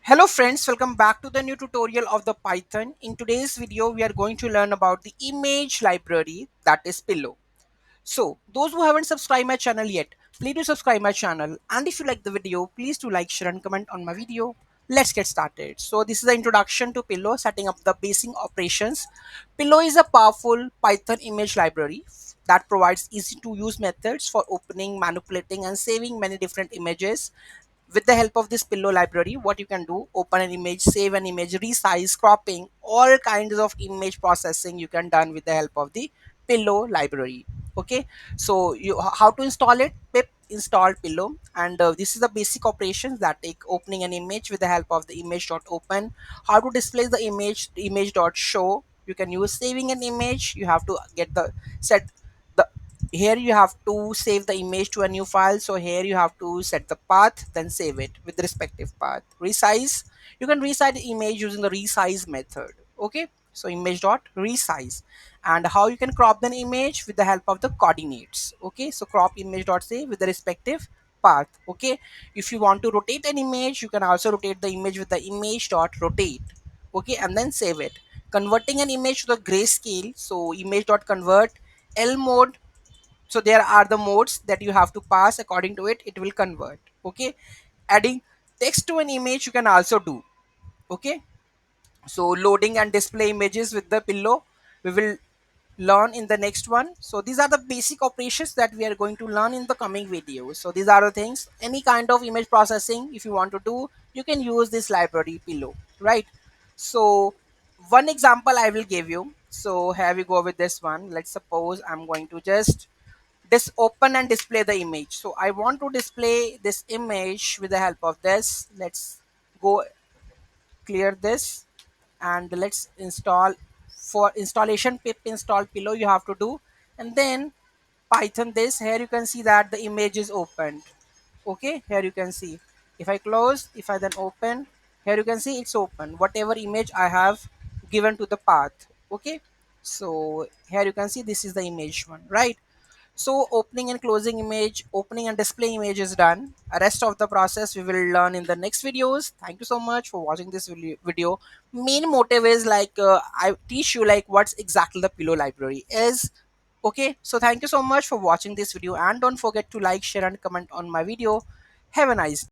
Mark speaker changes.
Speaker 1: Hello friends, welcome back to the new tutorial of the Python. In today's video, we are going to learn about the image library, that is Pillow. So those who haven't subscribed my channel yet, please do subscribe my channel. And if you like the video, please do like, share and comment on my video. Let's get started. So this is the introduction to Pillow, setting up the basic operations. Pillow is a powerful Python image library that provides easy to use methods for opening, manipulating and saving many different images. With the help of this Pillow library, what you can do: open an image, save an image, resize, cropping, all kinds of image processing you can done with the help of the Pillow library. Okay, so how to install it: pip install Pillow, and this is the basic operations that take opening an image with the help of the image.open. How to display the image.show. You can use saving an image. You have to get the set the here you have to save the image to a new file. So here you have to set the path, then save it with the respective path. Resize, you can resize the image using the resize method. Okay, so image dot resize. And how you can crop an image with the help of the coordinates. Okay, so crop image dot save with the respective path. Okay, if you want to rotate an image, you can also rotate the image with the image dot rotate. Okay, and then save it. Converting an image to the grayscale, so image dot convert L mode. So there are the modes that you have to pass. According to it will convert. Okay, adding text to an image you can also do. Okay, so loading and display images with the Pillow, we will learn in the next one. So these are the basic operations that we are going to learn in the coming videos. So these are the things: any kind of image processing if you want to do, you can use this library Pillow, right? So one example I will give you. So here we go with this one. Let's suppose I'm going to just this open and display the image. So I want to display this image with the help of this. Let's go clear this, and let's install. For installation, pip install Pillow you have to do, and then Python this. Here you can see that the image is opened. Okay, here you can see, if I close, if I then open, here you can see it's open whatever image I have given to the path. Okay, so here you can see this is the image one, right? So opening and closing image, opening and display image is done. Rest of the process we will learn in the next videos. Thank you so much for watching this video. Main motive is like I teach you like what's exactly the Pillow library is. Okay, so thank you so much for watching this video, and don't forget to like, share and comment on my video. Have a nice day.